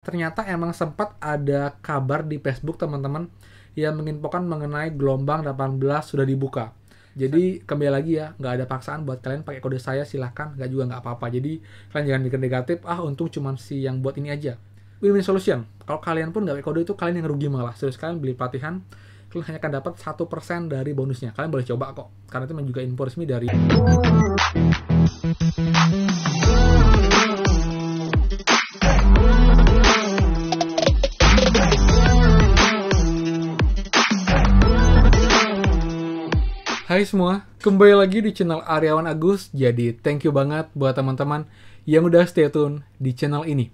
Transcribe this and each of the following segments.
Ternyata emang sempat ada kabar di Facebook teman-teman yang menginfokan mengenai gelombang 18 sudah dibuka. Jadi kembali lagi ya, nggak ada paksaan buat kalian pakai kode saya, silahkan, nggak juga nggak apa-apa. Jadi kalian jangan mikir negatif, untung cuma si yang buat ini aja. Win-win solution. Kalau kalian pun nggak pakai kode itu, kalian yang rugi malah. Serius, kalian beli pelatihan, kalian hanya akan dapat 1% dari bonusnya. Kalian boleh coba kok, karena itu juga info resmi dari Hai semua, kembali lagi di channel Aryawan Agus. Jadi thank you banget buat teman-teman yang udah stay tune di channel ini.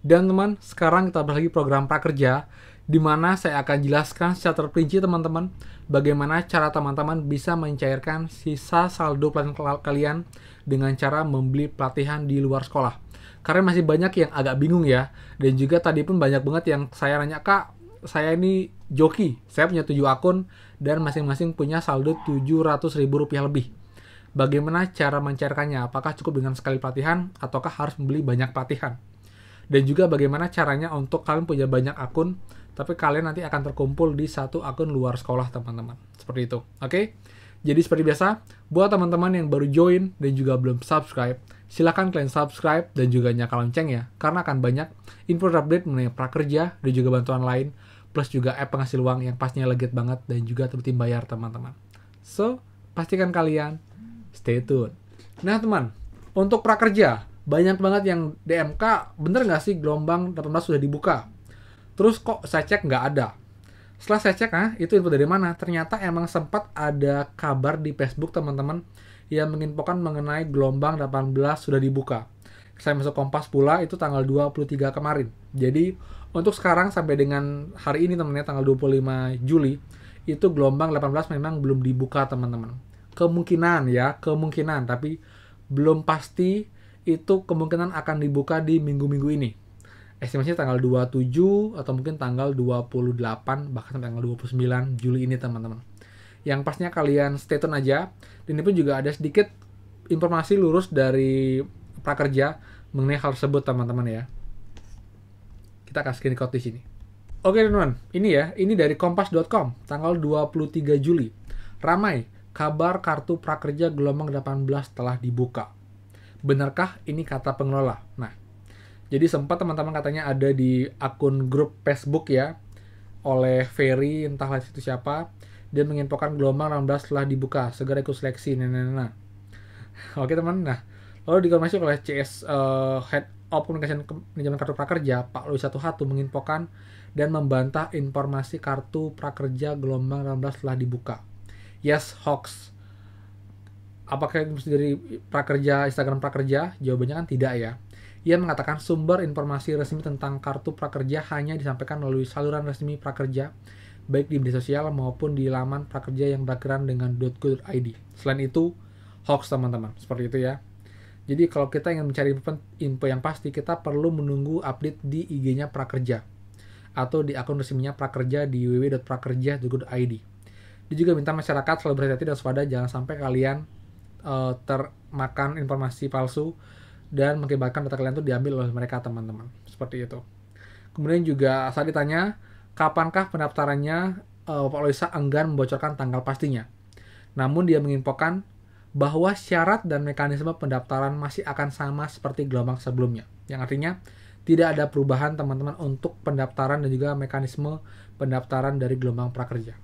Dan teman, sekarang kita bahas lagi program prakerja, di mana saya akan jelaskan secara terperinci teman-teman bagaimana cara teman-teman bisa mencairkan sisa saldo pelatihan kalian dengan cara membeli pelatihan di luar sekolah. Karena masih banyak yang agak bingung ya, dan juga tadi pun banyak banget yang saya nanya, Kak, saya ini joki, saya punya 7 akun dan masing-masing punya saldo Rp700.000 lebih. Bagaimana cara mencairkannya? Apakah cukup dengan sekali pelatihan ataukah harus membeli banyak pelatihan? Dan juga bagaimana caranya untuk kalian punya banyak akun tapi kalian nanti akan terkumpul di satu akun luar sekolah teman-teman. Seperti itu. Oke? Jadi seperti biasa, buat teman-teman yang baru join dan juga belum subscribe, silahkan kalian subscribe dan juga nyalakan lonceng ya, karena akan banyak info update mengenai prakerja dan juga bantuan lain, plus juga app penghasil uang yang pastinya legit banget dan juga terbukti bayar teman-teman. So, pastikan kalian stay tune. Nah teman, untuk prakerja, banyak banget yang DMK, bener nggak sih gelombang 18 sudah dibuka? Terus kok saya cek nggak ada. Setelah saya cek, itu info dari mana? Ternyata emang sempat ada kabar di Facebook teman-teman yang menginfokan mengenai gelombang 18 sudah dibuka. Saya masuk Kompas pula itu tanggal 23 kemarin. Jadi untuk sekarang sampai dengan hari ini teman-teman, tanggal 25 Juli, itu gelombang 18 memang belum dibuka teman-teman. Kemungkinan, tapi belum pasti itu kemungkinan akan dibuka di minggu-minggu ini. Estimasinya tanggal 27 atau mungkin tanggal 28 bahkan sampai tanggal 29 Juli ini teman-teman. Yang pastinya kalian stay tune aja. Dan ini pun juga ada sedikit informasi lurus dari prakerja mengenai hal tersebut teman-teman ya. Kita kasih screenshot di sini. Oke teman-teman, ini dari kompas.com tanggal 23 Juli. Ramai kabar kartu prakerja gelombang 18 telah dibuka. Benarkah ini kata pengelola? Nah, jadi sempat teman-teman katanya ada di akun grup Facebook ya, oleh Ferry, entahlah itu siapa, dia menginfokan gelombang 16 telah dibuka, segera ikut seleksi, nah. Oke teman, nah, lalu dikonfirmasi oleh CS Head of Communication Manajemen Kartu Prakerja, Pak Luis Satuhatu menginfokan dan membantah informasi kartu prakerja gelombang 16 telah dibuka. Yes, hoax. Apakah itu dari prakerja, Instagram prakerja? Jawabannya kan tidak ya. Ia mengatakan sumber informasi resmi tentang kartu prakerja hanya disampaikan melalui saluran resmi prakerja, baik di media sosial maupun di laman prakerja yang berakhiran dengan .go.id. Selain itu, hoax teman-teman, seperti itu ya. Jadi kalau kita ingin mencari info yang pasti, kita perlu menunggu update di IG-nya prakerja atau di akun resminya prakerja di www.prakerja.go.id. Dia juga minta masyarakat selalu berhati-hati dan waspada, jangan sampai kalian termakan informasi palsu dan mengakibatkan data kalian itu diambil oleh mereka teman-teman. Seperti itu. Kemudian juga saat ditanya, kapankah pendaftarannya, Pak Loisa enggan membocorkan tanggal pastinya. Namun dia menginfokan bahwa syarat dan mekanisme pendaftaran masih akan sama seperti gelombang sebelumnya. Yang artinya tidak ada perubahan teman-teman untuk pendaftaran dan juga mekanisme pendaftaran dari gelombang prakerja.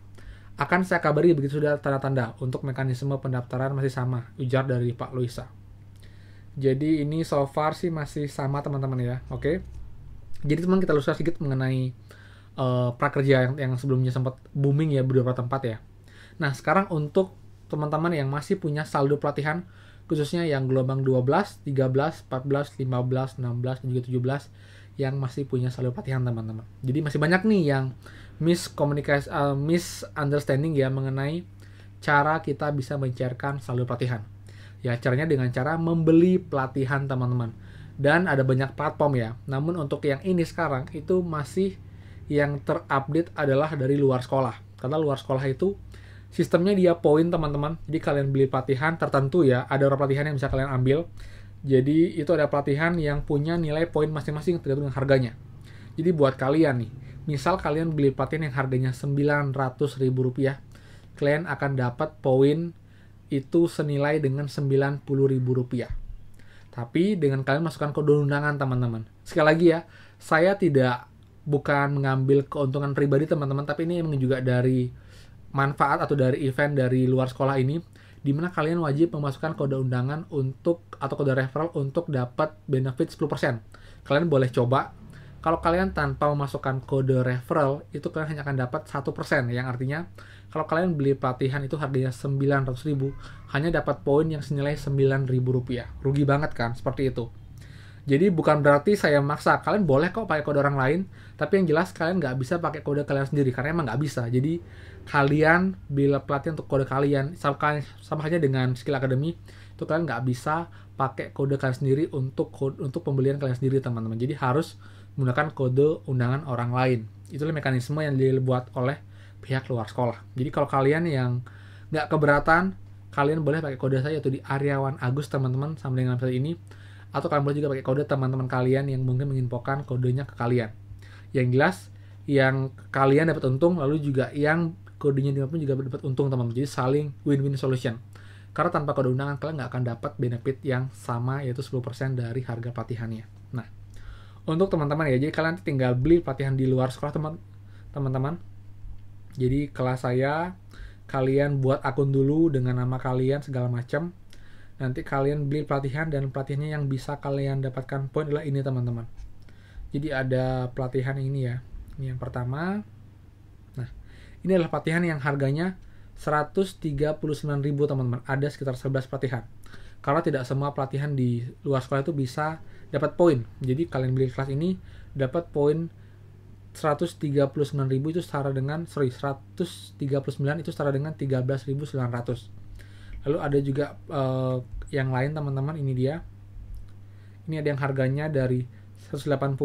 Akan saya kabari begitu sudah tanda-tanda untuk mekanisme pendaftaran masih sama, ujar dari Pak Loisa. Jadi ini so far sih masih sama teman-teman ya, oke? Jadi teman kita luruskan sedikit mengenai prakerja yang sebelumnya sempat booming ya beberapa tempat ya. Nah sekarang untuk teman-teman yang masih punya saldo pelatihan, khususnya yang gelombang 12, 13, 14, 15, 16, dan juga 17 yang masih punya saldo pelatihan teman-teman. Jadi masih banyak nih yang misunderstanding ya mengenai cara kita bisa mencairkan saldo pelatihan. Ya caranya dengan cara membeli pelatihan teman-teman. Dan ada banyak platform ya. Namun untuk yang ini sekarang itu masih yang terupdate adalah dari luar sekolah. Karena luar sekolah itu sistemnya dia poin teman-teman. Jadi kalian beli pelatihan tertentu ya. Ada beberapa pelatihan yang bisa kalian ambil. Jadi itu ada pelatihan yang punya nilai poin masing-masing tergantung dengan harganya. Jadi buat kalian nih, misal kalian beli pelatihan yang harganya Rp900.000, kalian akan dapat poin itu senilai dengan Rp90.000. Tapi dengan kalian masukkan kode undangan, teman-teman. Sekali lagi ya, saya bukan mengambil keuntungan pribadi, teman-teman, tapi ini emang juga dari manfaat atau dari event dari luar sekolah ini, di mana kalian wajib memasukkan kode undangan atau kode referral untuk dapat benefit 10%. Kalian boleh coba. Kalau kalian tanpa memasukkan kode referral, itu kalian hanya akan dapat 1%, yang artinya kalau kalian beli pelatihan itu harganya Rp900.000, hanya dapat poin yang senilai Rp9.000. Rugi banget kan, seperti itu. Jadi bukan berarti saya maksa, kalian boleh kok pakai kode orang lain, tapi yang jelas kalian nggak bisa pakai kode kalian sendiri, karena emang nggak bisa. Jadi kalian bila pelatihan untuk kode kalian, sama halnya dengan Skill Academy, itu kalian nggak bisa pakai kode kalian sendiri untuk pembelian kalian sendiri, teman-teman. Jadi harus menggunakan kode undangan orang lain. Itulah mekanisme yang dibuat oleh pihak luar sekolah. Jadi kalau kalian yang nggak keberatan, kalian boleh pakai kode saya, yaitu di Aryawan Agus, teman-teman, sama dengan episode ini. Atau kalian boleh juga pakai kode teman-teman kalian yang mungkin menginfokan kodenya ke kalian. Yang jelas, yang kalian dapat untung, lalu juga yang kodenya pun juga dapat untung, teman-teman. Jadi saling win-win solution. Karena tanpa kode undangan, kalian nggak akan dapat benefit yang sama, yaitu 10% dari harga pelatihannya. Nah, untuk teman-teman ya, jadi kalian tinggal beli pelatihan di luar sekolah, teman-teman. Jadi kelas saya, kalian buat akun dulu dengan nama kalian segala macam. Nanti kalian beli pelatihan, dan pelatihannya yang bisa kalian dapatkan poin adalah ini, teman-teman. Jadi ada pelatihan ini ya. Ini yang pertama. Nah, ini adalah pelatihan yang harganya Rp139.000, teman-teman. Ada sekitar 11 pelatihan. Karena tidak semua pelatihan di luar sekolah itu bisa dapat poin. Jadi kalian beli kelas ini dapat poin 139.000 itu setara dengan 139 itu setara dengan 13.900. Lalu ada juga yang lain, teman-teman, ini dia. Ini ada yang harganya dari 180,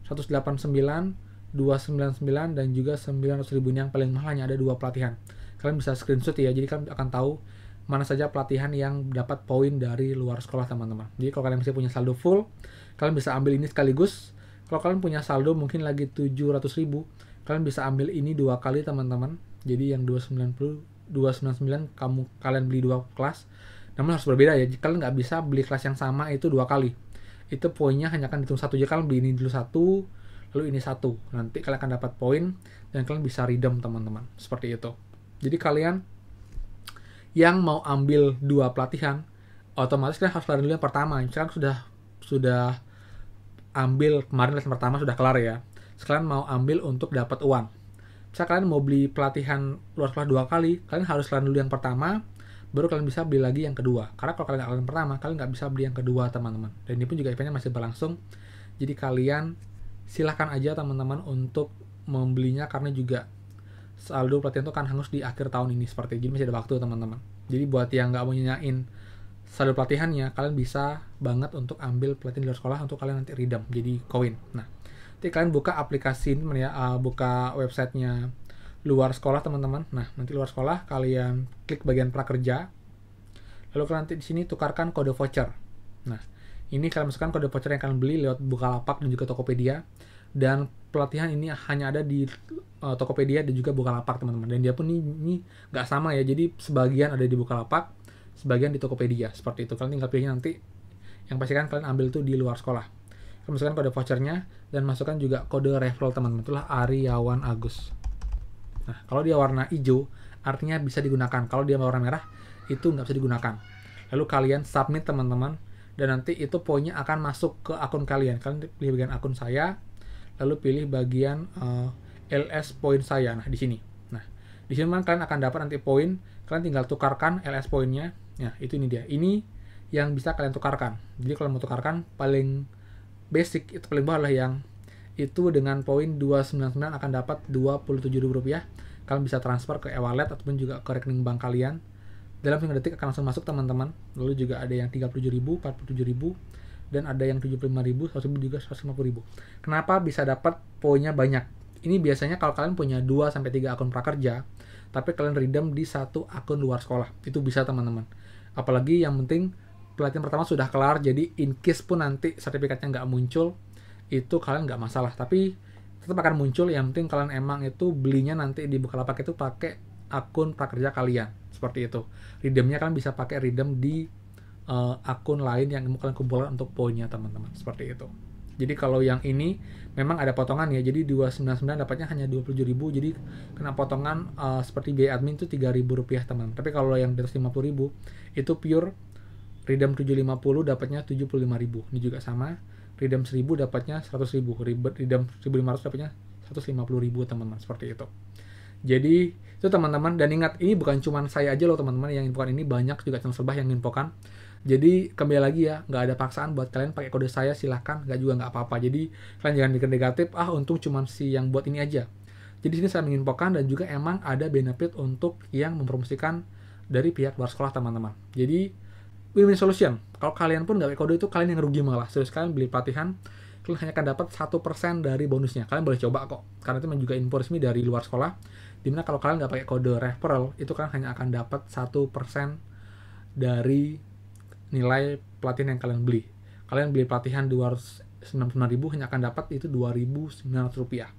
189, 299 dan juga 900.000. Ini yang paling mahal, hanya ada 2 pelatihan. Kalian bisa screenshot ya. Jadi kalian akan tahu mana saja pelatihan yang dapat poin dari luar sekolah, teman-teman. Jadi kalau kalian masih punya saldo full, kalian bisa ambil ini sekaligus. Kalau kalian punya saldo mungkin lagi 700.000, kalian bisa ambil ini 2 kali, teman-teman. Jadi yang 299 kalian beli 2 kelas. Namun harus berbeda ya. Kalian nggak bisa beli kelas yang sama itu 2 kali. Itu poinnya hanya akan dihitung 1. Jadi kalian beli ini dulu 1, lalu ini 1. Nanti kalian akan dapat poin dan kalian bisa redeem, teman-teman. Seperti itu. Jadi kalian yang mau ambil 2 pelatihan, otomatis kalian harus kelar dulu yang pertama. Misalkan sudah ambil kemarin lesson pertama sudah kelar ya. Sekarang mau ambil untuk dapat uang. Misalkan kalian mau beli pelatihan luar sekolah 2 kali, kalian harus kelar dulu yang pertama, baru kalian bisa beli lagi yang kedua. Karena kalau kalian nggak kelar yang pertama, kalian nggak bisa beli yang kedua, teman-teman. Dan ini pun juga eventnya masih berlangsung. Jadi kalian silahkan aja, teman-teman, untuk membelinya, karena juga saldo pelatihan itu kan hangus di akhir tahun ini, seperti jadi masih ada waktu, teman-teman. Jadi buat yang nggak mau nyanyain saldo pelatihannya, kalian bisa banget untuk ambil pelatihan di luar sekolah untuk kalian nanti redeem jadi koin. Nah, nanti kalian buka aplikasi ini ya, buka websitenya luar sekolah, teman-teman. Nah, nanti luar sekolah kalian klik bagian prakerja, lalu kalian nanti di sini tukarkan kode voucher. Nah, ini kalian masukkan kode voucher yang kalian beli lewat Bukalapak dan juga Tokopedia. Dan pelatihan ini hanya ada di Tokopedia dan juga Bukalapak, teman-teman. Dan dia pun ini nggak sama ya. Jadi sebagian ada di Bukalapak, sebagian di Tokopedia. Seperti itu. Kalian tinggal pilih nanti. Yang pastikan kalian ambil itu di luar sekolah. Kalian masukkan kode vouchernya dan masukkan juga kode referral, teman-teman. Itulah Aryawan Agus. Nah, kalau dia warna hijau, artinya bisa digunakan. Kalau dia warna merah, itu nggak bisa digunakan. Lalu kalian submit, teman-teman. Dan nanti itu poinnya akan masuk ke akun kalian. Kalian pilih bagian akun saya, lalu pilih bagian LS poin saya. Nah, di sini. Nah, di sini kalian akan dapat nanti poin. Kalian tinggal tukarkan LS poinnya. Nah, itu ini dia. Ini yang bisa kalian tukarkan. Jadi kalau mau tukarkan, paling basic, itu paling bawah lah yang itu dengan poin 299 akan dapat Rp27.000. Kalian bisa transfer ke e-wallet ataupun juga ke rekening bank kalian. Dalam 5 detik akan langsung masuk, teman-teman. Lalu juga ada yang 37.000, 47.000, dan ada yang 75.000, 100.000 juga 150.000. Kenapa bisa dapat poinnya banyak? Ini biasanya kalau kalian punya 2-3 akun prakerja, tapi kalian redeem di 1 akun luar sekolah. Itu bisa, teman-teman. Apalagi yang penting pelatihan pertama sudah kelar, jadi in case pun nanti sertifikatnya nggak muncul, itu kalian nggak masalah, tapi tetap akan muncul. Yang penting kalian emang itu belinya nanti di Bukalapak itu pakai akun prakerja kalian, seperti itu. Redeemnya kalian bisa pakai redeem di akun lain yang kalian kumpulkan untuk poinnya teman-teman, seperti itu. Jadi kalau yang ini memang ada potongan ya, jadi 299 dapatnya hanya 27.000, jadi kena potongan seperti biaya admin itu 3.000 rupiah teman. Tapi kalau yang di atas 50.000 itu pure redeem 750 dapatnya 75.000. Ini juga sama, redeem 1000 dapatnya 100.000, redeem 1500 dapatnya 150.000 teman-teman, seperti itu. Jadi itu teman-teman, dan ingat ini bukan cuma saya aja loh teman-teman yang infokan ini, banyak juga channel sebah yang infokan. Jadi kembali lagi ya, nggak ada paksaan buat kalian pakai kode saya, silahkan, nggak juga nggak apa-apa. Jadi kalian jangan mikir negatif, untung cuma si yang buat ini aja. Jadi sini saya menginfokan, dan juga emang ada benefit untuk yang mempromosikan dari pihak luar sekolah teman-teman. Jadi win-win solution. Kalau kalian pun nggak pakai kode itu kalian yang rugi malah. Serius, kalian beli pelatihan, kalian hanya akan dapat 1% dari bonusnya. Kalian boleh coba kok, karena itu juga info resmi dari luar sekolah. Dimana kalau kalian nggak pakai kode referral, itu kalian hanya akan dapat 1% dari nilai pelatihan yang kalian beli. Kalian beli pelatihan 299.000 hanya akan dapat itu 2.900 rupiah.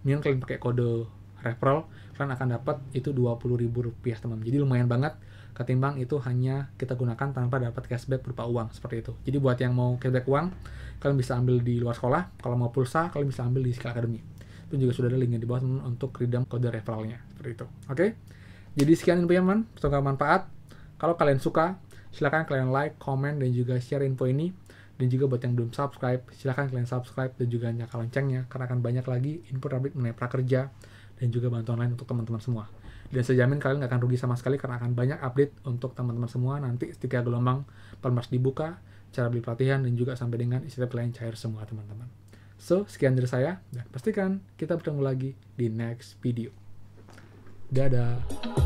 Minimal kalian pakai kode referral, kalian akan dapat itu 20.000 rupiah teman. Jadi lumayan banget ketimbang itu hanya kita gunakan tanpa dapat cashback berupa uang, seperti itu. Jadi buat yang mau cashback uang, kalian bisa ambil di luar sekolah. Kalau mau pulsa, kalian bisa ambil di Skill Academy. Itu juga sudah ada linknya di bawah teman, untuk redeem kode referralnya, seperti itu. Oke? Jadi sekian infonya teman, semoga bermanfaat. Kalau kalian suka, silahkan kalian like, komen, dan juga share info ini. Dan juga buat yang belum subscribe, silahkan kalian subscribe dan juga nyalakan loncengnya, karena akan banyak lagi info update mengenai prakerja dan juga bantuan lain untuk teman-teman semua. Dan saya jamin kalian nggak akan rugi sama sekali, karena akan banyak update untuk teman-teman semua nanti ketika gelombang Permas dibuka, cara beli pelatihan, dan juga sampai dengan istilah lain cair semua teman-teman. So, sekian dari saya, dan pastikan kita bertemu lagi di next video. Dadah!